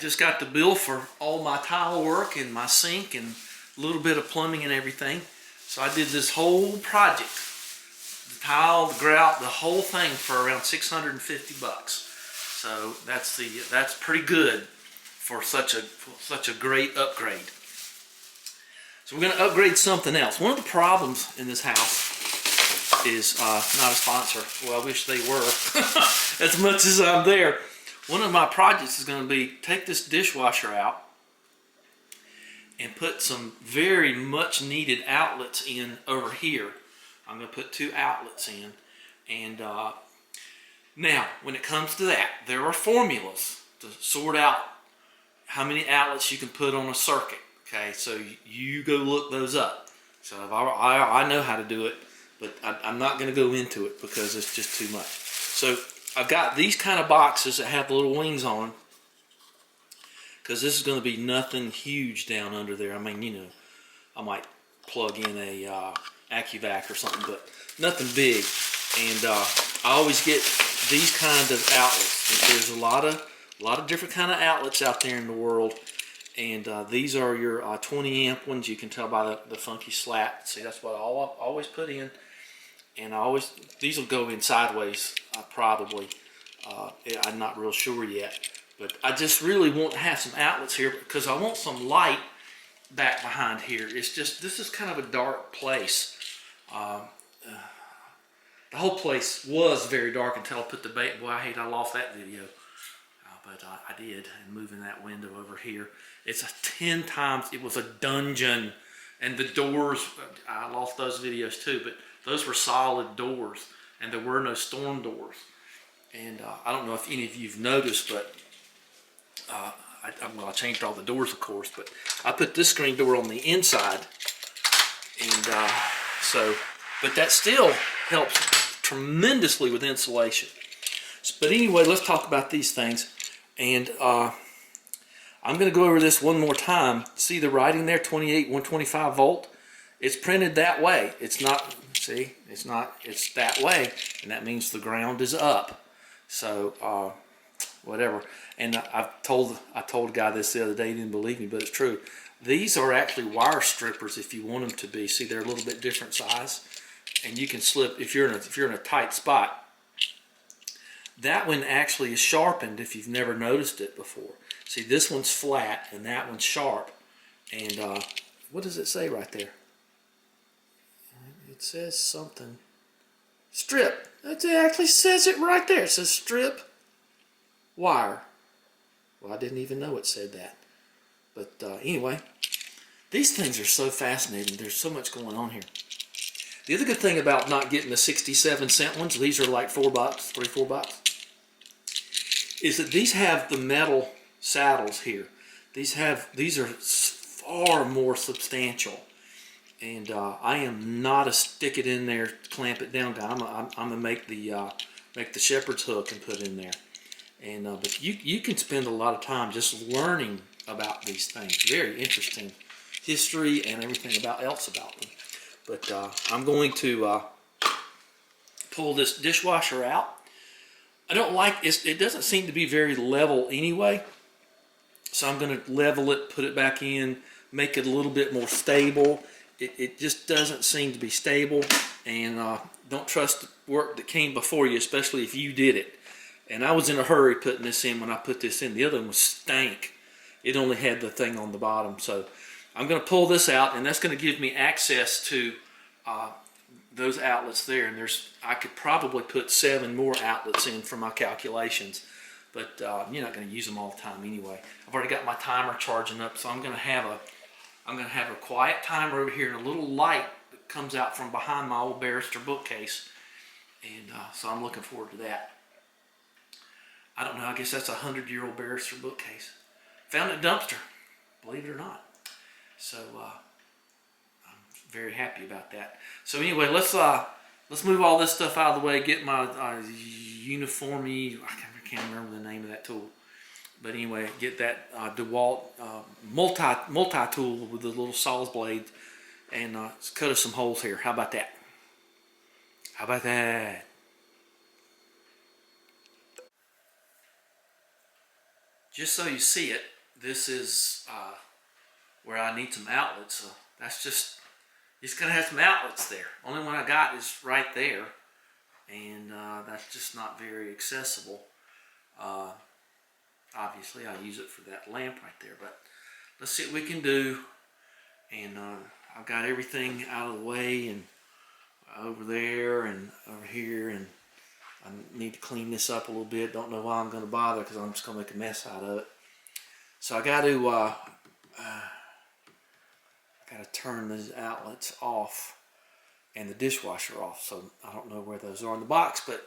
just got the bill for all my tile work and my sink and a little bit of plumbing and everything. So I did this whole project, the tile, the grout, the whole thing for around 650 bucks. So that's pretty good for such a great upgrade. So we're going to upgrade something else. One of the problems in this house is not a sponsor. Well, I wish they were as much as I'm there. One of my projects is going to be take this dishwasher out and put some very much needed outlets in over here. I'm going to put 2 outlets in. And now, when it comes to that, there are formulas to sort out how many outlets you can put on a circuit. Okay, so you go look those up. So I know how to do it, but I'm not going to go into it because it's just too much. So I've got these kind of boxes that have the little wings on them, because this is going to be nothing huge down under there. I mean, you know, I might plug in a AccuVac or something, but nothing big. And I always get these kind of outlets. There's a lot of different kind of outlets out there in the world, and these are your 20 amp ones. You can tell by the funky slat. See, that's what I always put in. And these will go in sideways, probably. I'm not real sure yet. But I just really want to have some outlets here because I want some light back behind here. It's just, this is kind of a dark place. The whole place was very dark until I put the bait. Boy, I lost that video. But I did, and moving that window over here. It's 10 times, it was a dungeon. And the doors, I lost those videos too, but those were solid doors, and there were no storm doors. And I don't know if any of you've noticed, but I changed all the doors, of course, but I put this screen door on the inside, and but that still helps tremendously with insulation. But anyway, let's talk about these things, and I'm going to go over this one more time. See the writing there, 28, 125 volt? It's printed that way. It's not, see, it's that way, and that means the ground is up. So, whatever. And I told a guy this the other day. He didn't believe me, but it's true. These are actually wire strippers if you want them to be. See, they're a little bit different size, and you can slip if you're in a tight spot. That one actually is sharpened if you've never noticed it before. See, this one's flat and that one's sharp. And what does it say right there? It says something. Strip. It actually says it right there. It says strip wire. Well, I didn't even know it said that. But anyway, these things are so fascinating. There's so much going on here. The other good thing about not getting the 67-cent ones, these are like $4, $3-4, is that these have the metal saddles here. These are far more substantial. And I am not a stick it in there, clamp it down guy. I'm gonna make the shepherd's hook and put in there. And but you can spend a lot of time just learning about these things. Very interesting history and everything else about them. But I'm going to pull this dishwasher out. I don't like it doesn't seem to be very level anyway. So I'm going to level it, put it back in, make it a little bit more stable. It just doesn't seem to be stable, and don't trust the work that came before you, especially if you did it. And I was in a hurry putting this in when I put this in. The other one was stank. It only had the thing on the bottom. So I'm going to pull this out, and that's going to give me access to those outlets there. And I could probably put 7 more outlets in for my calculations, but you're not going to use them all the time anyway. I've already got my timer charging up, so I'm going to have a quiet timer over here and a little light that comes out from behind my old Barrister bookcase, and so I'm looking forward to that. I don't know, I guess that's a 100-year-old Barrister bookcase. Found it dumpster, believe it or not. So I'm very happy about that. So anyway, let's move all this stuff out of the way, get my uniformy, I can't remember the name of that tool. But anyway, get that DeWalt multi-tool with the little saws blade, and cut us some holes here. How about that? How about that? just so you see it, this is where I need some outlets. So that's just gonna have some outlets there. Only one I got is right there, and that's just not very accessible. Obviously, I use it for that lamp right there, but let's see what we can do. And I've got everything out of the way, and over there and over here, and I need to clean this up a little bit. Don't know why I'm going to bother, because I'm just going to make a mess out of it. So I got to turn these outlets off and the dishwasher off. So I don't know where those are in the box, but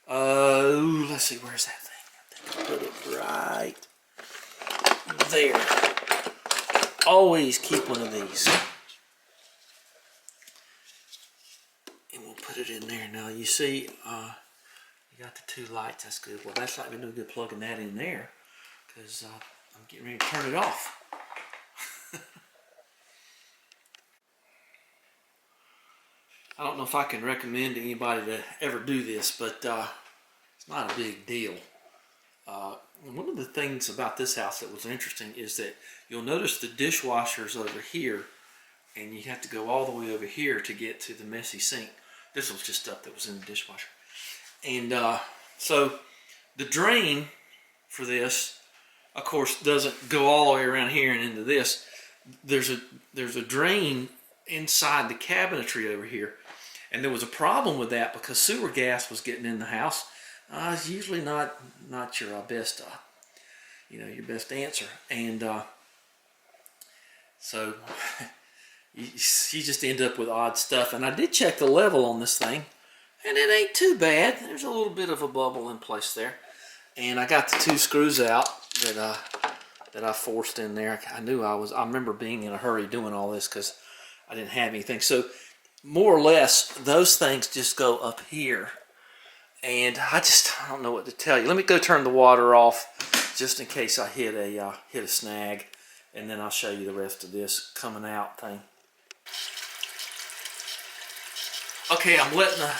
let's see, where's that thing? I think I put it right there. Always keep one of these. And we'll put it in there. Now you see, you got the two lights. That's good. Well, that's not going to do good plugging that in there, because I'm getting ready to turn it off. I don't know if I can recommend to anybody to ever do this, but it's not a big deal. One of the things about this house that was interesting is that you'll notice the dishwasher's over here, and you have to go all the way over here to get to the messy sink. This was just stuff that was in the dishwasher. And so the drain for this, of course, doesn't go all the way around here and into this. There's a drain inside the cabinetry over here. And there was a problem with that because sewer gas was getting in the house. It's usually not your best, your best answer. And so you just end up with odd stuff. And I did check the level on this thing, and it ain't too bad. There's a little bit of a bubble in place there. And I got the two screws out that I forced in there. I remember being in a hurry doing all this because I didn't have anything. So more or less, those things just go up here. And I don't know what to tell you. Let me go turn the water off just in case I hit a snag, and then I'll show you the rest of this coming out thing. Okay, I'm letting the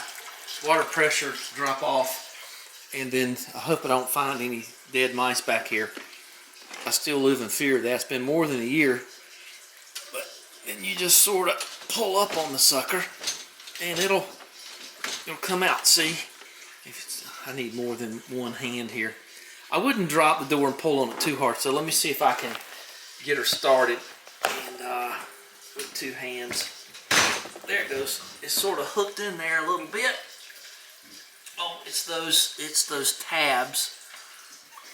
water pressure drop off, and then I hope I don't find any dead mice back here. I still live in fear of that. It's been more than a year, but then you just sort of pull up on the sucker, and it'll come out. See, I need more than one hand here. I wouldn't drop the door and pull on it too hard. So let me see if I can get her started. And with two hands, there it goes. It's sort of hooked in there a little bit. Oh, it's those tabs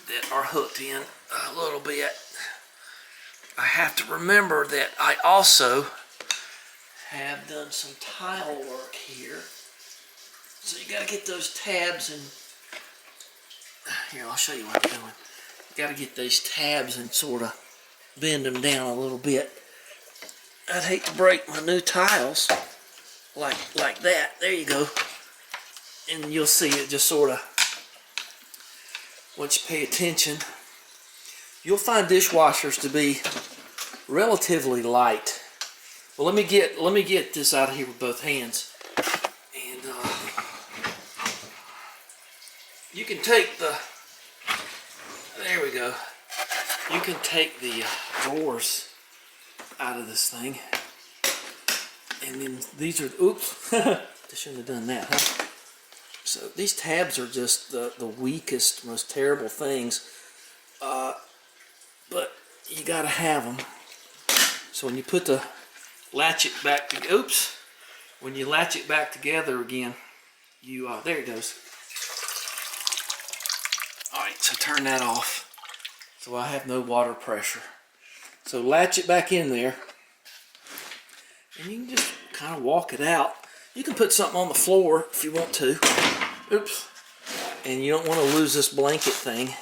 that are hooked in a little bit. I have to remember that I also have done some tile work here. So you got to get those tabs and here, I'll show you what I'm doing. You got to get these tabs and sort of bend them down a little bit. I'd hate to break my new tiles like that. There you go. And you'll see it just sort of, once you pay attention, you'll find dishwashers to be relatively light. Well, let me get this out of here with both hands. And you can take there we go. You can take the drawers out of this thing. And then these are, oops, I shouldn't have done that, huh? So these tabs are just the weakest, most terrible things. But you gotta have them. So when you put the latch it back, when you latch it back together again, you, there it goes. Alright, so turn that off. So I have no water pressure. So latch it back in there. And you can just kind of walk it out. You can put something on the floor if you want to. Oops. And you don't want to lose this blanket thing.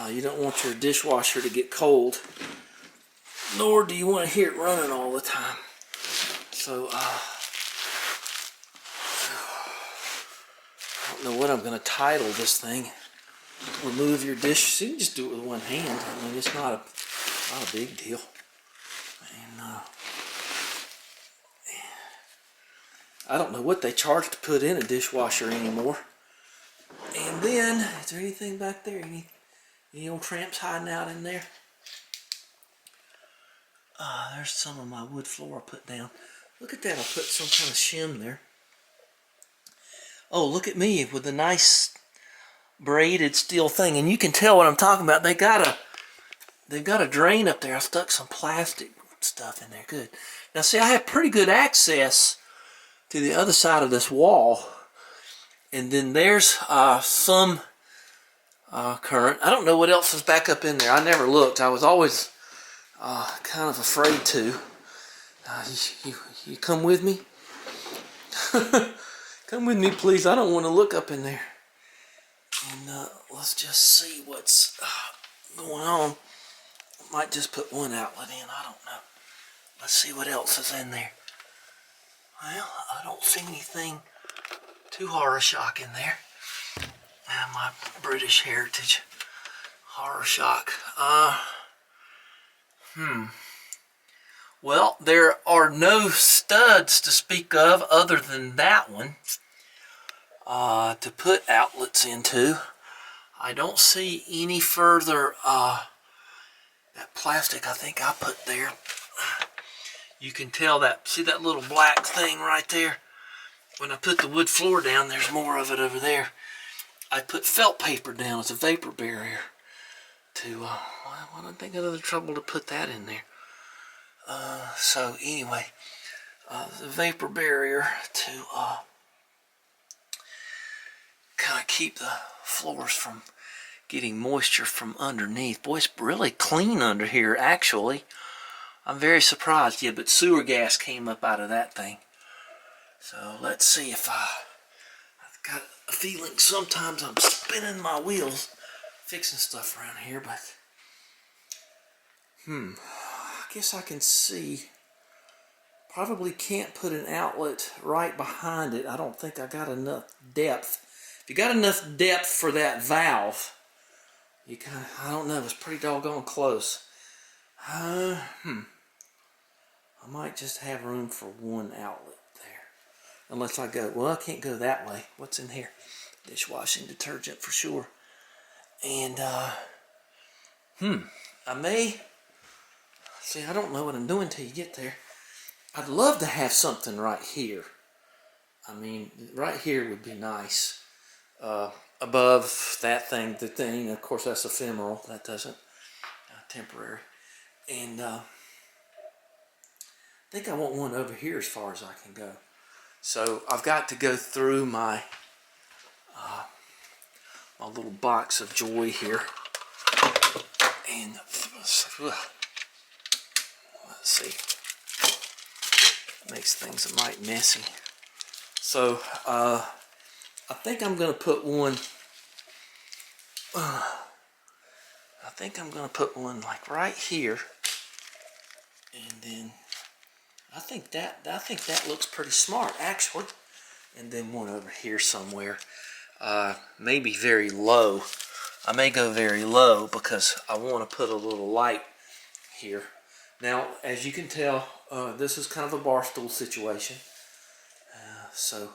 You don't want your dishwasher to get cold. Nor do you want to hear it running all the time. So, I don't know what I'm going to title this thing. Remove your dish. You can just do it with one hand. I mean, it's not a big deal. And I don't know what they charge to put in a dishwasher anymore. And then, is there anything back there? Any old tramps hiding out in there? There's some of my wood floor I put down. Look at that, I put some kind of shim there. Oh, look at me with a nice braided steel thing. And you can tell what I'm talking about. They've got a drain up there. I stuck some plastic stuff in there. Good. Now see, I have pretty good access to the other side of this wall. And then there's some current. I don't know what else is back up in there. I never looked. I was always kind of afraid to. You come with me? Come with me, please. I don't want to look up in there. And let's just see what's going on. I might just put one outlet in. I don't know. Let's see what else is in there. Well, I don't see anything too horror shock in there. My British heritage horror shock. Well, there are no studs to speak of other than that one to put outlets into. I don't see any further. That plastic I think I put there. You can tell that. See that little black thing right there? When I put the wood floor down, there's more of it over there. I put felt paper down as a vapor barrier to, I don't think of the trouble to put that in there. So anyway, the vapor barrier to kind of keep the floors from getting moisture from underneath. Boy, it's really clean under here, actually. I'm very surprised. Yeah, but sewer gas came up out of that thing. So let's see if I've got a feeling sometimes I'm spinning my wheels fixing stuff around here, but I guess I can see. Probably can't put an outlet right behind it. I don't think I got enough depth. If you got enough depth for that valve, you kind of, I don't know, it's pretty doggone close. I might just have room for one outlet there. Unless I go, well, I can't go that way. What's in here? Dishwashing detergent for sure. And, I may, see, I don't know what I'm doing till you get there. I'd love to have something right here. I mean, right here would be nice. Above that thing, the thing, of course that's ephemeral. That doesn't, temporary. And, I think I want one over here as far as I can go. So I've got to go through my my little box of joy here, and let's see, makes things a mite messy. So I think I'm going to put one. I think I'm going to put one like right here, and then I think that looks pretty smart actually. And then one over here somewhere, maybe very low. I may go very low because I want to put a little light here. Now, as you can tell, this is kind of a bar stool situation. So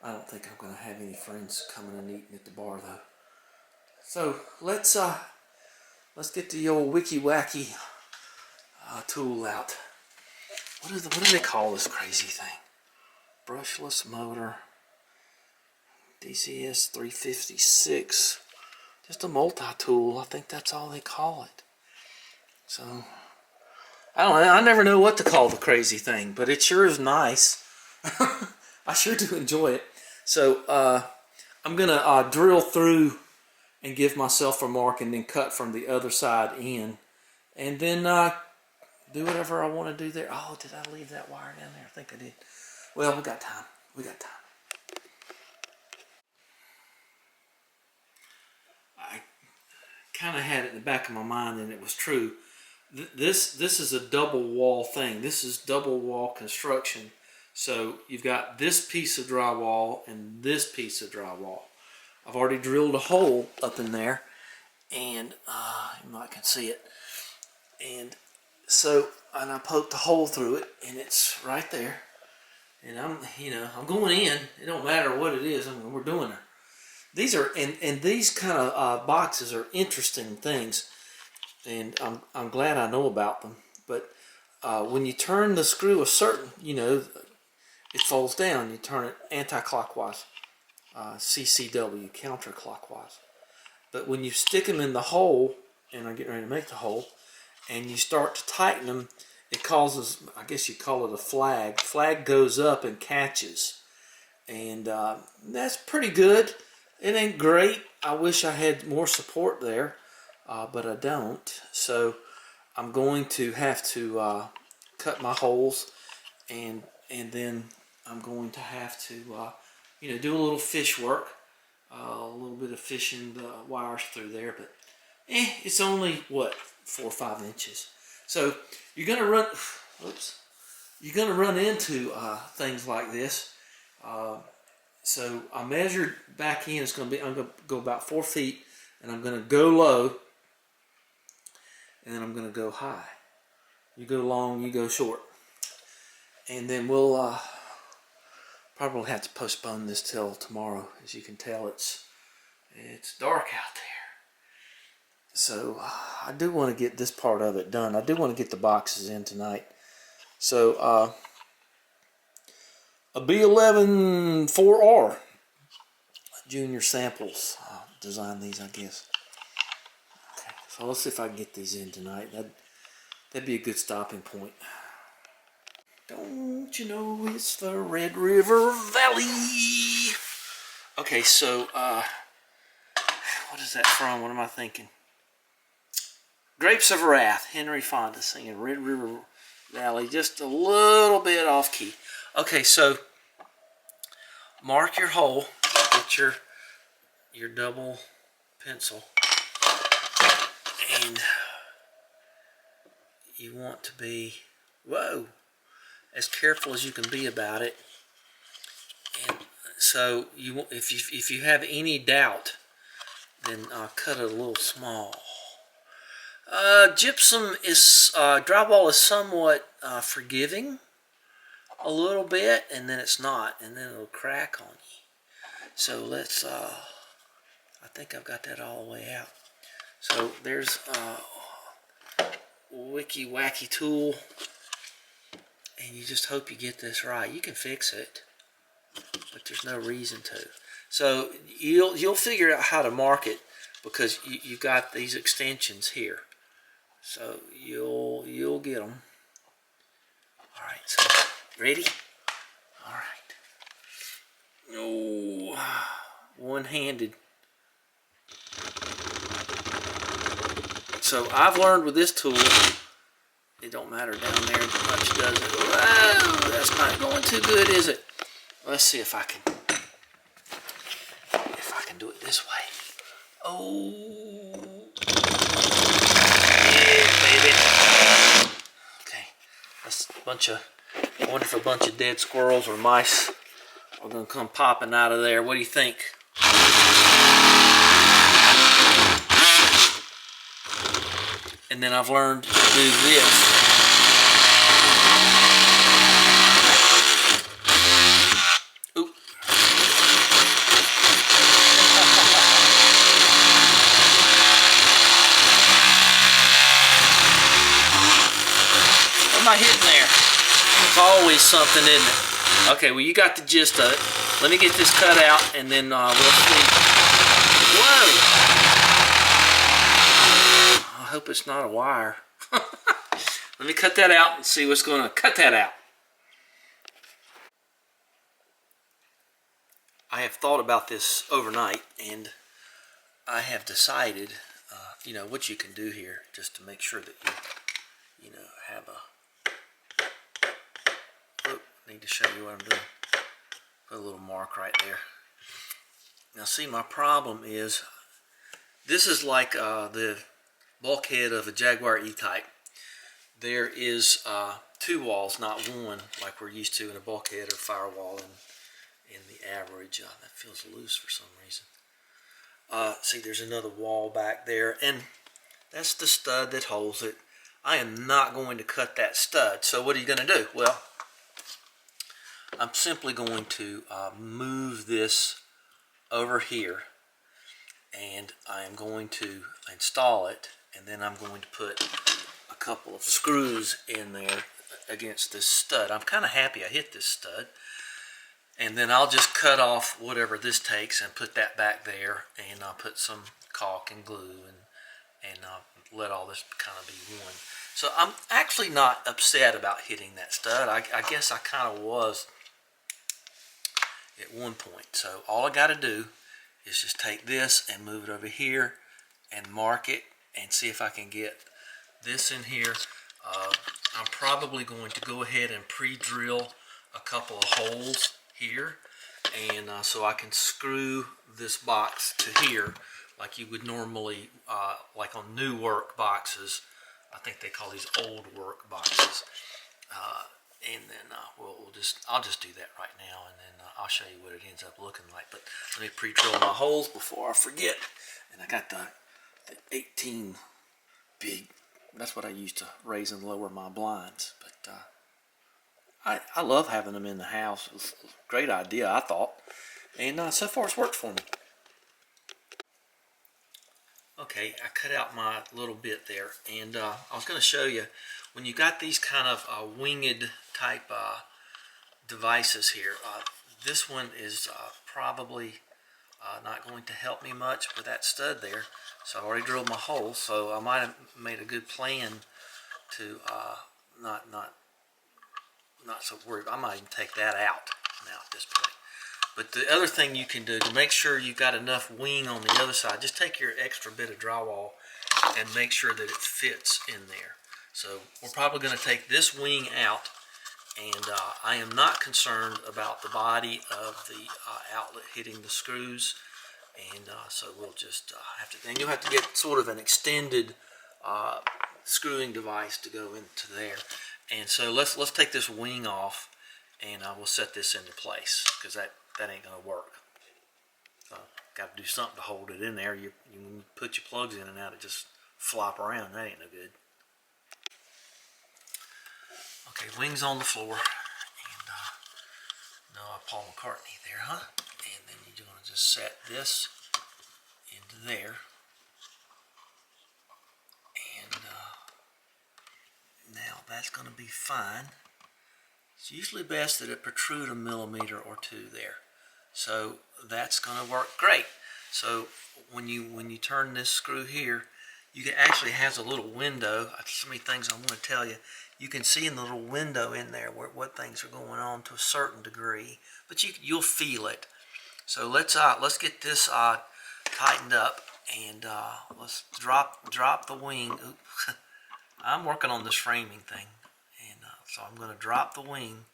I don't think I'm going to have any friends coming and eating at the bar though. So let's get the old wiki wacky tool out. What do they call this crazy thing? Brushless motor, DCS 356. Just a multi-tool. I think that's all they call it. So I don't know. I never know what to call the crazy thing, but it sure is nice. I sure do enjoy it. So I'm gonna drill through and give myself a mark, and then cut from the other side in, and then do whatever I want to do there. Oh, did I leave that wire down there? I think I did. Well, we got time. We got time. I kind of had it in the back of my mind, and it was true. This is a double wall thing. This is double wall construction. So you've got this piece of drywall and this piece of drywall. I've already drilled a hole up in there, and you might can see it. And so, and I poked a hole through it, and it's right there. And I'm going in. It don't matter what it is. I mean, we're doing it. these are and these kind of boxes are interesting things, and I'm glad I know about them. But when you turn the screw a certain, it folds down. You turn it anti-clockwise, CCW, counterclockwise. But when you stick them in the hole, and I'm getting ready to make the hole, and you start to tighten them, it causes, I guess you call it a flag. Flag goes up and catches, and that's pretty good. It ain't great. I wish I had more support there, but I don't. So I'm going to have to cut my holes, and then I'm going to have to do a little fish work, a little bit of fishing the wires through there. But it's only what, 4 or 5 inches. So you're gonna run. Oops. You're gonna run into things like this. So I measured back in. I'm gonna go about 4 feet, and I'm gonna go low, and then I'm gonna go high. You go long, you go short, and then we'll probably have to postpone this till tomorrow. As you can tell, it's dark out there. So I do want to get this part of it done. I do want to get the boxes in tonight. So a B11 4R junior samples. Design these, I guess. Okay, so let's see if I can get these in tonight. That'd be a good stopping point. Don't you know it's the Red River Valley? Okay, so what is that from? What am I thinking? Grapes of Wrath, Henry Fonda singing Red River Valley, just a little bit off key. Okay, so mark your hole, get your double pencil, and you want to be, as careful as you can be about it. And so if you have any doubt, then cut it a little small. Gypsum is, drywall is somewhat forgiving a little bit, and then it's not, and then it'll crack on you. So let's, I think I've got that all the way out. So there's wicky wacky tool, and you just hope you get this right. You can fix it, but there's no reason to. So you'll figure out how to mark it, because you got these extensions here. So you'll get them. All right, so ready? All right. Oh, one-handed. So I've learned with this tool, it don't matter down there much, does it? Whoa, that's not going too good, is it? Let's see if I can do it this way. Oh. Baby. Okay, that's a bunch of, I wonder if a bunch of dead squirrels or mice are gonna come popping out of there. What do you think? And then I've learned to do this. Oop. What am I hitting there? It's always something, isn't it? Okay, well, you got the gist of it. Let me get this cut out, and then we'll see. Whoa! I hope it's not a wire. Let me cut that out and see what's going to cut that out. I have thought about this overnight, and I have decided, what you can do here, just to make sure that you have a. Oh, need to show you what I'm doing. Put a little mark right there. Now, see, my problem is, this is like the bulkhead of a Jaguar E-Type. There is 2 walls, not one, like we're used to in a bulkhead or firewall in the average. That feels loose for some reason. See, there's another wall back there, and that's the stud that holds it. I am not going to cut that stud. So what are you going to do? Well, I'm simply going to move this over here and I am going to install it, and then I'm going to put a couple of screws in there against this stud. I'm kind of happy I hit this stud. And then I'll just cut off whatever this takes and put that back there, and I'll put some caulk and glue and let all this kind of be one. So I'm actually not upset about hitting that stud. I guess I kind of was at one point. So all I got to do is just take this and move it over here and mark it and see if I can get this in here. I'm probably going to go ahead and pre-drill a couple of holes here, and so I can screw this box to here like you would normally, like on new work boxes. I think they call these old work boxes. And then I'll just do that right now, and then I'll show you what it ends up looking like. But let me pre-drill my holes before I forget. And I got the 18 big. That's what I use to raise and lower my blinds. But I love having them in the house. It was a great idea, I thought. And so far it's worked for me. Okay, I cut out my little bit there. And I was going to show you, when you got these kind of winged type devices here, this one is probably not going to help me much with that stud there. So I already drilled my hole, so I might have made a good plan to not so worried. I might even take that out now at this point. But the other thing you can do to make sure you've got enough wing on the other side, just take your extra bit of drywall and make sure that it fits in there. So we're probably going to take this wing out, and I am not concerned about the body of the outlet hitting the screws. And so we'll just have to, and you'll have to get sort of an extended screwing device to go into there. And so let's take this wing off, and we'll set this into place, because that ain't gonna work. Got to do something to hold it in there. You put your plugs in and out, it just flop around. That ain't no good. Okay, wings on the floor, and no Paul McCartney there, huh? And then you're gonna just set this into there, and now that's going to be fine. It's usually best that it protrude a millimeter or two there. So that's going to work great. So when you turn this screw here, you can actually has a little window. So many things I want to tell you. You can see in the little window in there what things are going on to a certain degree, but you'll feel it. So let's get this tightened up, and let's drop the wing. I'm working on this framing thing, and so I'm going to drop the wing,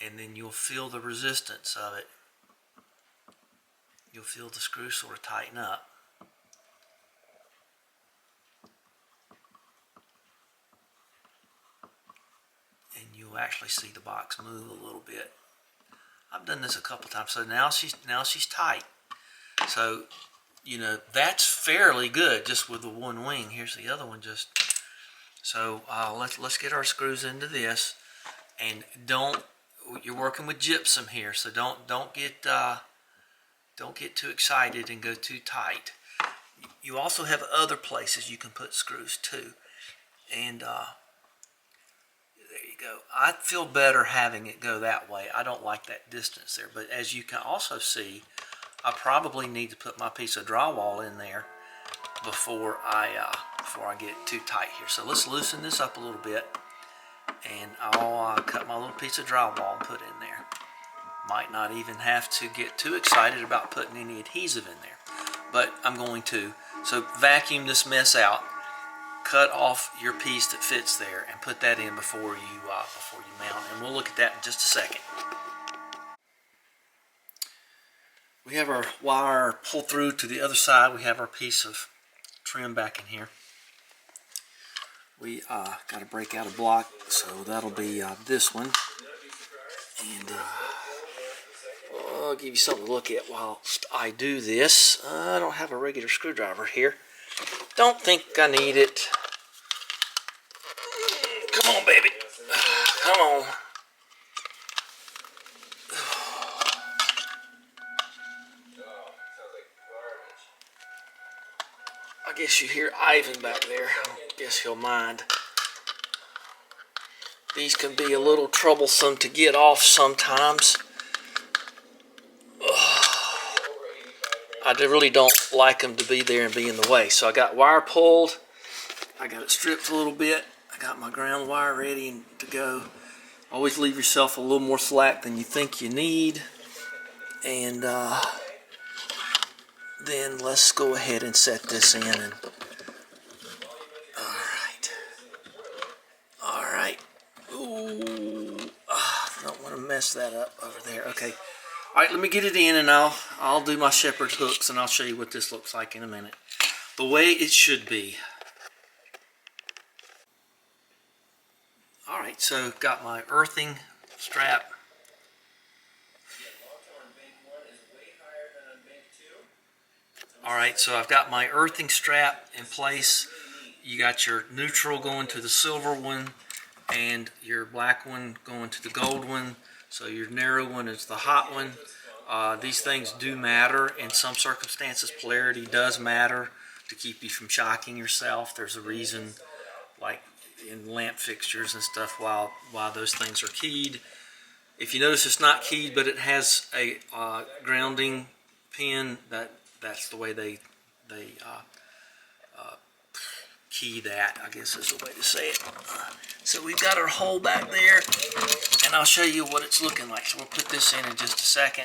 and then you'll feel the resistance of it. You'll feel the screw sort of tighten up. And you'll actually see the box move a little bit. I've done this a couple times, so now she's tight. So, you know, that's fairly good just with the one wing. Here's the other one just. So let's get our screws into this, and you're working with gypsum here, so don't get too excited and go too tight. You also have other places you can put screws too, and there you go. I feel better having it go that way. I don't like that distance there, but as you can also see, I probably need to put my piece of drywall in there before I get too tight here. So let's loosen this up a little bit, and I'll cut my little piece of drywall and put in there. Might not even have to get too excited about putting any adhesive in there, but I'm going to. So vacuum this mess out, cut off your piece that fits there, and put that in before you mount. And we'll look at that in just a second. We have our wire pulled through to the other side. We have our piece of trim back in here. We got to break out a block, so that'll be this one. And I'll give you something to look at while I do this. I don't have a regular screwdriver here. Don't think I need it. Come on, baby. Come on. I guess you hear Ivan back there. I guess he'll mind. These can be a little troublesome to get off sometimes. I really don't like them to be there and be in the way. So I got wire pulled. I got it stripped a little bit. I got my ground wire ready to go. Always leave yourself a little more slack than you think you need. And then let's go ahead and set this in. And all right. Ooh, I don't want to mess that up over there. Okay. All right, let me get it in, and I'll do my shepherd's hooks, and I'll show you what this looks like in a minute. The way it should be. All right, so got my earthing strap. All right, so I've got my earthing strap in place. You got your neutral going to the silver one, and your black one going to the gold one. So your narrow one is the hot one. These things do matter in some circumstances. Polarity does matter to keep you from shocking yourself. There's a reason, like in lamp fixtures and stuff, why those things are keyed. If you notice it's not keyed, but it has a grounding pin, that's the way they key that, I guess is the way to say it. So we've got our hole back there, and I'll show you what it's looking like. So we'll put this in just a second.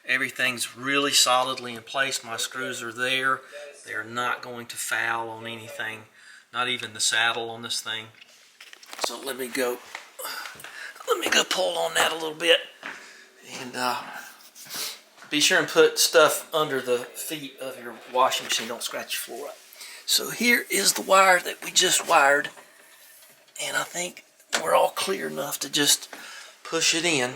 Everything's really solidly in place. My screws are there. They're not going to foul on anything, not even the saddle on this thing. So let me go pull on that a little bit, and be sure and put stuff under the feet of your washing machine. Don't scratch your floor up. So here is the wire that we just wired, and I think we're all clear enough to just push it in.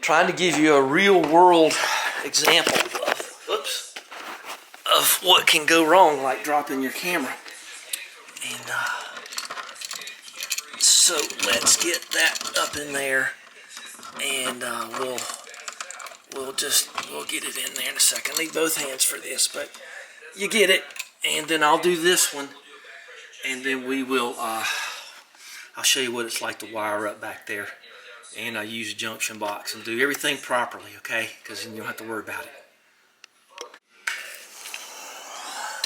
Trying to give you a real world example of what can go wrong, like dropping your camera. And so let's get that up in there, and we'll get it in there in a second. Need both hands for this, but you get it. And then I'll do this one, and then we will I'll show you what it's like to wire up back there, and I use a junction box and do everything properly, okay? Because then you don't have to worry about it.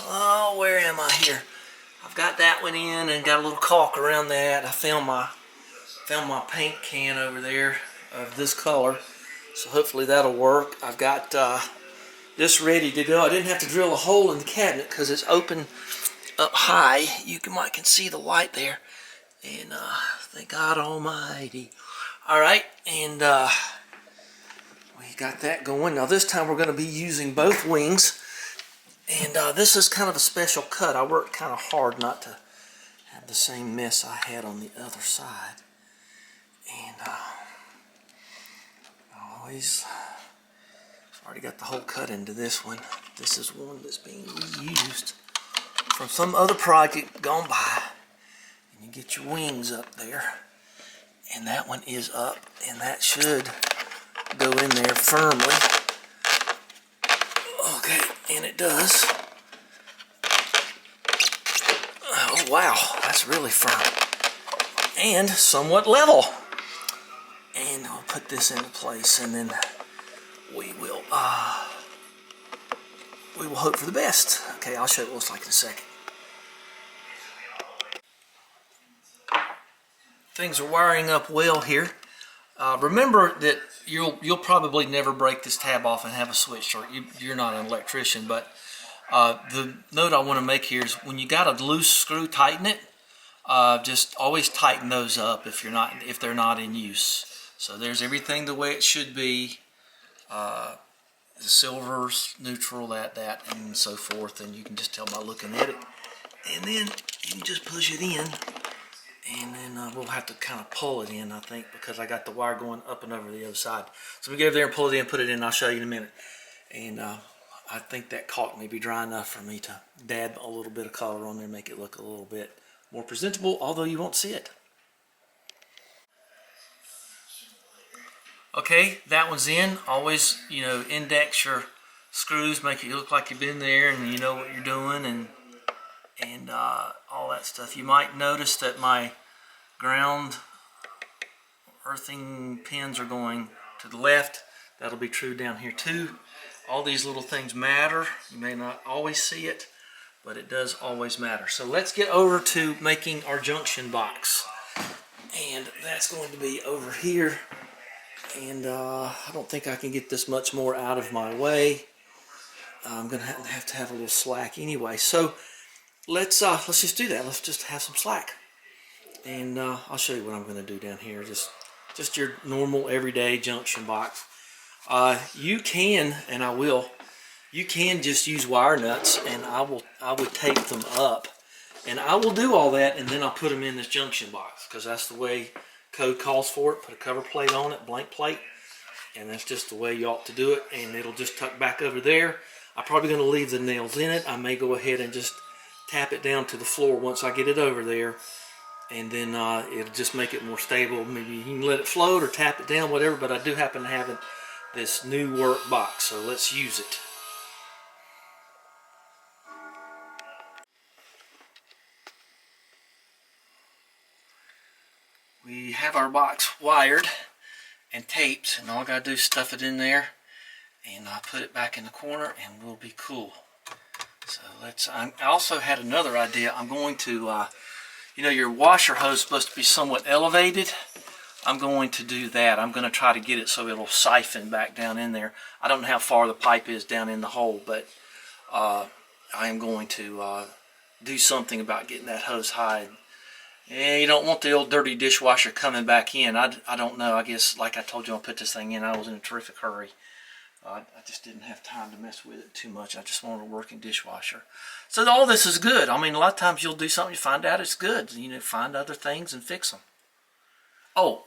Oh, where am I here? I've got that one in and got a little caulk around that. I found my paint can over there of this color, so hopefully that'll work. I've got this ready to go. I didn't have to drill a hole in the cabinet because it's open up high. You can see the light there, and thank God Almighty. All right, and we got that going. Now this time we're going to be using both wings. And this is kind of a special cut. I worked kind of hard not to have the same mess I had on the other side. And I've already got the hole cut into this one. This is one that's being reused from some other project gone by. And you get your wings up there. And that one is up. And that should go in there firmly. Okay, and it does. Oh wow, that's really firm. And somewhat level. And I'll put this into place, and then we will hope for the best. Okay, I'll show you what it looks like in a second. Things are wiring up well here. Remember that you'll probably never break this tab off and have a switch short. You're not an electrician, but the note I want to make here is when you got a loose screw, tighten it. Just always tighten those up if they're not in use. So there's everything the way it should be. The silver's neutral, that, and so forth, and you can just tell by looking at it. And then you can just push it in. And then we'll have to kind of pull it in, I think, because I got the wire going up and over the other side. So we go over there and pull it in, put it in, and I'll show you in a minute. And I think that caulk may be dry enough for me to dab a little bit of color on there, make it look a little bit more presentable, although you won't see it. Okay, that one's in. Always, index your screws make it look like you've been there and you know what you're doing, and all that stuff. You might notice that my ground earthing pins are going to the left. That'll be true down here too. All these little things matter. You may not always see it, but it does always matter. So let's get over to making our junction box. And that's going to be over here. And I don't think I can get this much more out of my way. I'm gonna have to have a little slack anyway. So let's just do that. Let's just have some slack. And I'll show you what I'm gonna do down here. Just your normal everyday junction box. You can, and I will, you can just use wire nuts, and I would tape them up. And I will do all that, and then I'll put them in this junction box, because that's the way code calls for it. Put a cover plate on it, blank plate, and that's just the way you ought to do it, and it'll just tuck back over there. I'm probably going to leave the nails in it. I may go ahead and just tap it down to the floor once I get it over there, and then it'll just make it more stable. Maybe you can let it float or tap it down, whatever, but I do happen to have this new work box, so let's use it. We have our box wired and taped, and all I gotta do is stuff it in there, and I'll put it back in the corner, and we'll be cool. So I also had another idea. I'm going to, you know, your washer hose is supposed to be somewhat elevated. I'm going to do that. I'm going to try to get it so it'll siphon back down in there. I don't know how far the pipe is down in the hole, but I am going to do something about getting that hose high. And you don't want the old dirty dishwasher coming back in. I don't know. I guess, like I told you, I'll put this thing in. I was in a terrific hurry. I just didn't have time to mess with it too much. I just wanted a working dishwasher. So all this is good. I mean, a lot of times you'll do something, you find out it's good. You know, find other things and fix them. Oh,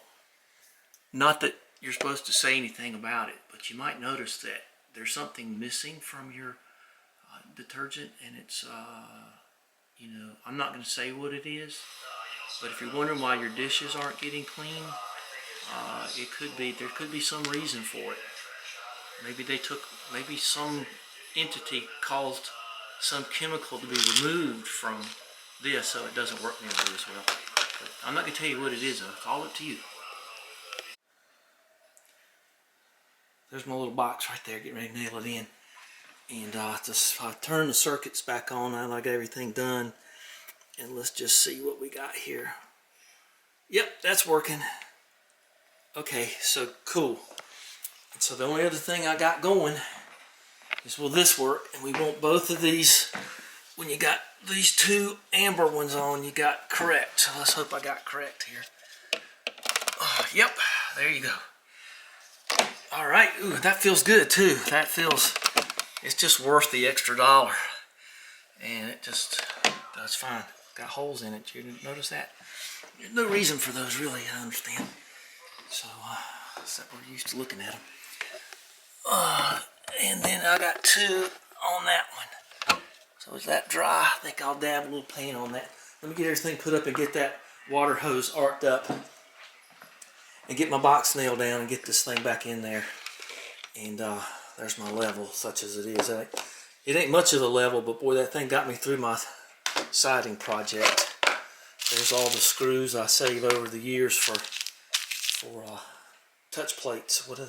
not that you're supposed to say anything about it, but you might notice that there's something missing from your detergent, and it's, you know, I'm not going to say what it is, but if you're wondering why your dishes aren't getting clean, there could be some reason for it. Maybe some entity caused some chemical to be removed from this, so it doesn't work nearly as well. But I'm not going to tell you what it is, though. It's all up to you. There's my little box right there, getting ready to nail it in. And I turn the circuits back on, and I got everything done. And let's just see what we got here. Yep, that's working. Okay, so cool. And so the only other thing I got going is, will this work? And we want both of these. When you got these two amber ones on, you got correct. So let's hope I got correct here. Yep, there you go. All right, ooh, that feels good too. It's just worth the extra $1. And it just does fine. Got holes in it. You didn't notice that? There's no reason for those, really, I understand. So, except we're used to looking at them. And then I got two on that one. So is that dry? I think I'll dab a little paint on that. Let me get everything put up and get that water hose arced up. And get my box nailed down and get this thing back in there. And there's my level, such as it is. It ain't much of a level, but boy, that thing got me through my siding project. There's all the screws I saved over the years for touch plates. What are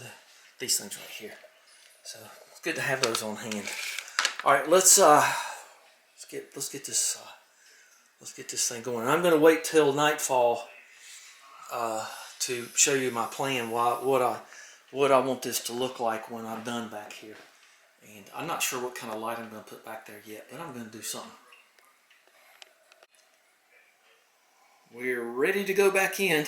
these things right here? So it's good to have those on hand. All right, let's get this thing going. I'm going to wait till nightfall to show you my plan. What I want this to look like when I'm done back here. And I'm not sure what kind of light I'm going to put back there yet, but I'm going to do something. We're ready to go back in,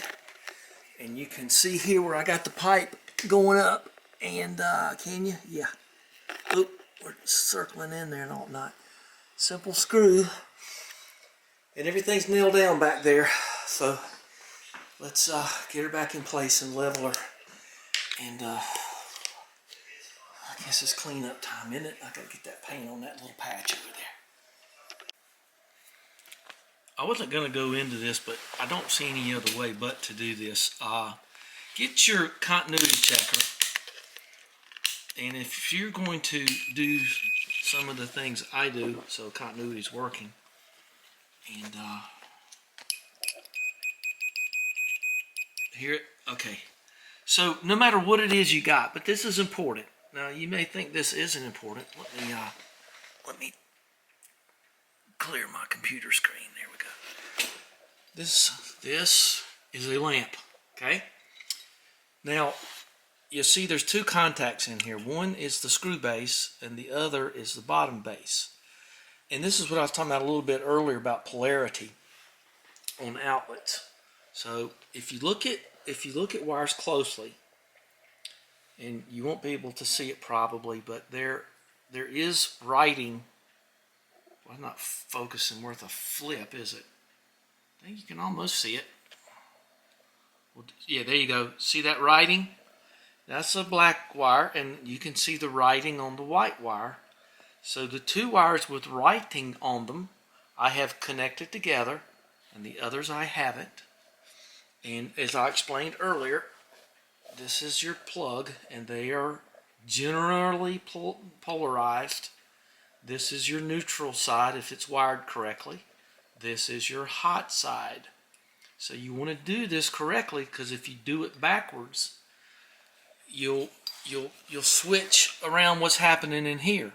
and you can see here where I got the pipe going up, and can you? Yeah. Oop, we're circling in there and all night. Simple screw, and everything's nailed down back there. So let's get her back in place and level her, and I guess it's cleanup time, isn't it? I gotta get that paint on that little patch over there. I wasn't going to go into this, but I don't see any other way but to do this. Get your continuity checker And if you're going to do some of the things I do, so continuity is working, and here, okay. So no matter what it is you got, but this is important. Now you may think this isn't important. Let me clear my computer screen. There we go. This is a lamp. Okay. Now you see there's two contacts in here. One is the screw base and the other is the bottom base. And this is what I was talking about a little bit earlier about polarity on outlets. So if you look at wires closely, and you won't be able to see it probably, but there is writing. Well, I'm not focusing worth a flip, is it? I think you can almost see it. Well, yeah, there you go. See that writing? That's a black wire, and you can see the writing on the white wire. So the two wires with writing on them, I have connected together, and the others I haven't. And as I explained earlier, this is your plug, and they are generally polarized. This is your neutral side if it's wired correctly. This is your hot side. So you want to do this correctly, because if you do it backwards, you'll switch around what's happening in here.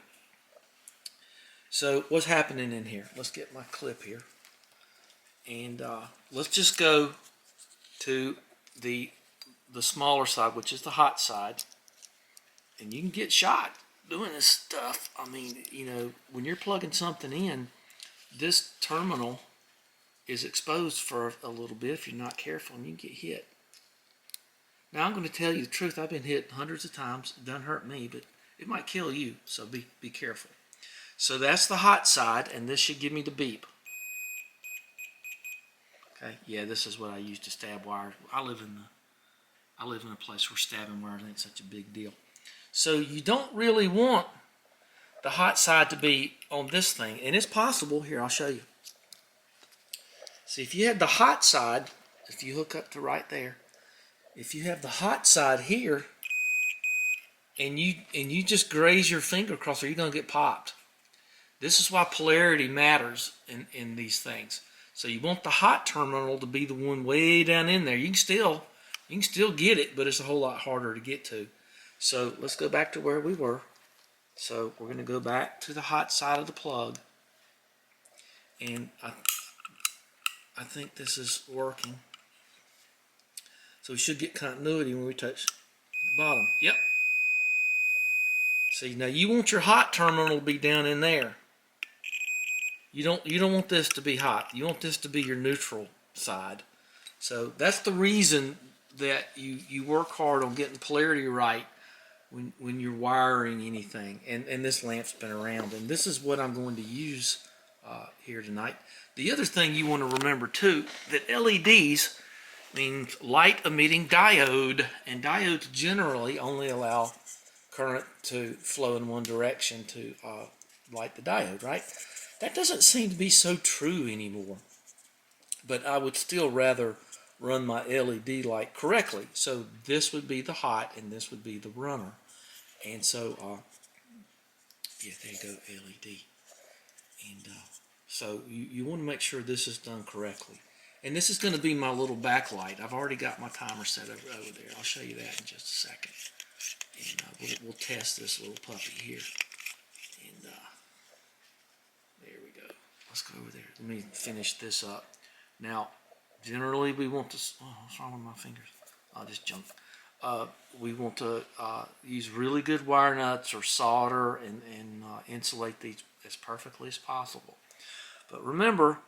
So what's happening in here? Let's get my clip here, and let's just go to the smaller side, which is the hot side, and you can get shot doing this stuff. I mean, you know, when you're plugging something in, this terminal is exposed for a little bit if you're not careful, and you can get hit. Now, I'm going to tell you the truth. I've been hit hundreds of times. It doesn't hurt me, but it might kill you, so be careful. So that's the hot side, and this should give me the beep. Okay, yeah, this is what I use to stab wires. I live in a place where stabbing wires ain't such a big deal. So you don't really want the hot side to be on this thing, and it's possible. Here, I'll show you. See, if you had the hot side, if you hook up to right there, if you have the hot side here, and you just graze your finger across there, you're gonna get popped. This is why polarity matters in these things. So you want the hot terminal to be the one way down in there. You can still get it, but it's a whole lot harder to get to. So let's go back to where we were. So we're going to go back to the hot side of the plug, and I think this is working. So we should get continuity when we touch the bottom. Yep. See, now you want your hot terminal to be down in there. You don't want this to be hot. You want this to be your neutral side. So that's the reason that you work hard on getting polarity right when you're wiring anything. And this lamp's been around, and this is what I'm going to use here tonight. The other thing you want to remember too, that LEDs means light emitting diode, and diodes generally only allow current to flow in one direction to light the diode, right? That doesn't seem to be so true anymore, but I would still rather run my LED light correctly. So this would be the hot, and this would be the runner. And so, yeah, there you go, LED. And so you want to make sure this is done correctly. And this is going to be my little backlight. I've already got my timer set over there. I'll show you that in just a second. And we'll test this little puppy here. And there we go. Let's go over there. Let me finish this up. Now, generally we want to... Oh, what's wrong with my fingers? I'll just jump. We want to use really good wire nuts or solder and insulate these as perfectly as possible. But remember,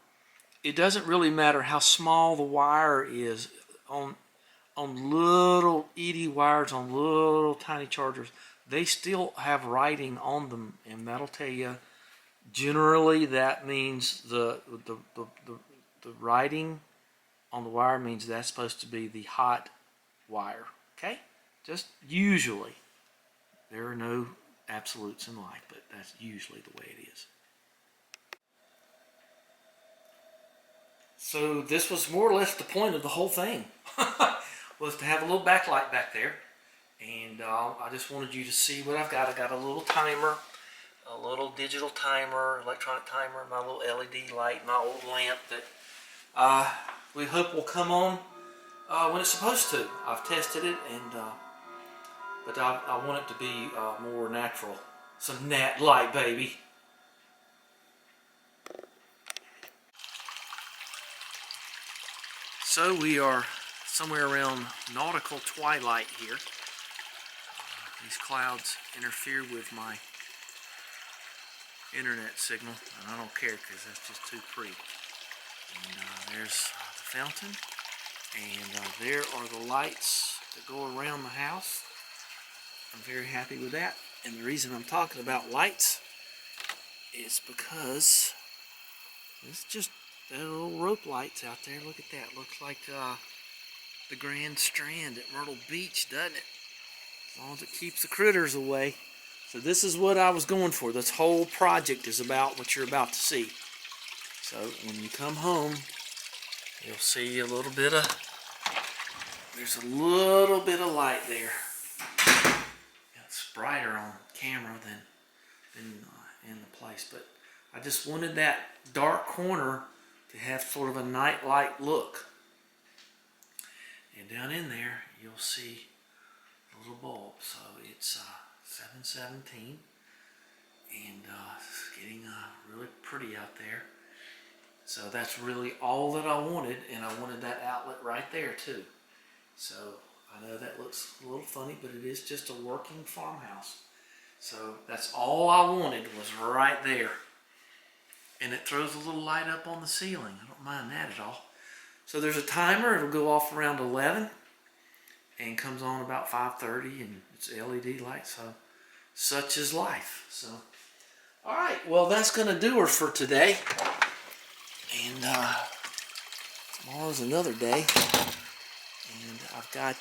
it doesn't really matter how small the wire is. On little ED wires, on little tiny chargers, they still have writing on them, and that'll tell you generally that means the writing on the wire means that's supposed to be the hot wire. Okay? Just usually. There are no absolutes in life, but that's usually the way it is. So this was more or less the point of the whole thing, was to have a little backlight back there. And I just wanted you to see what I've got. I got a little timer, a little digital timer, electronic timer, my little LED light, my old lamp that we hope will come on when it's supposed to. I've tested it, and but I want it to be more natural. Some nat light, baby. So we are somewhere around nautical twilight here. These clouds interfere with my internet signal, and I don't care because that's just too pretty. And there's the fountain, and there are the lights that go around the house. I'm very happy with that. And the reason I'm talking about lights is because it's just that little rope lights out there. Look at that. Looks like the Grand Strand at Myrtle Beach, doesn't it? As long as it keeps the critters away. So this is what I was going for. This whole project is about what you're about to see. So when you come home, you'll see a little bit of, there's a little bit of light there. It's brighter on camera than in the place. But I just wanted that dark corner to have sort of a night light look. And down in there, you'll see a little bulb. So it's 717, and it's getting really pretty out there. So that's really all that I wanted, and I wanted that outlet right there too. So I know that looks a little funny, but it is just a working farmhouse. So that's all I wanted, was right there. And it throws a little light up on the ceiling. I don't mind that at all. So there's a timer. It'll go off around 11 and comes on about 5:30, and it's LED light. So such is life. So all right, well, that's gonna do her for today. And tomorrow's another day. And I've got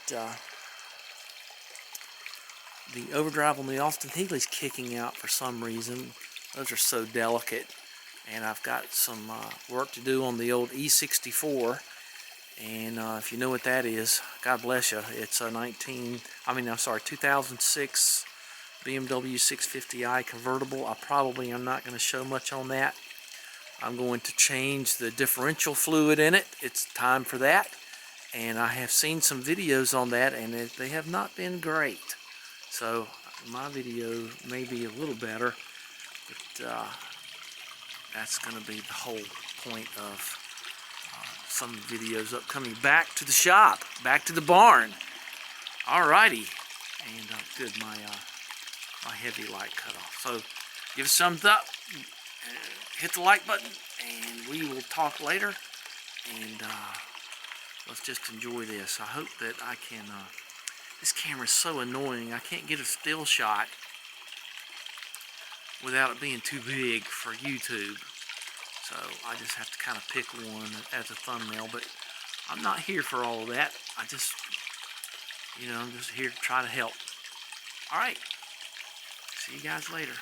the overdrive on the Austin Healey's kicking out for some reason. Those are so delicate. And I've got some work to do on the old E64. And if you know what that is, God bless you. It's a 2006 BMW 650i convertible. I probably am not going to show much on that. I'm going to change the differential fluid in it. It's time for that. And I have seen some videos on that, and they have not been great. So my video may be a little better, but that's going to be the whole point of some videos upcoming. Back to the shop, back to the barn. Alrighty, and good, my heavy light cut off. So give us a thumbs up, hit the like button, and we will talk later. And let's just enjoy this. I hope that I can. This camera is so annoying. I can't get a still shot without it being too big for YouTube. So I just have to kind of pick one as a thumbnail. But I'm not here for all of that. I just, I'm just here to try to help. All right. See you guys later.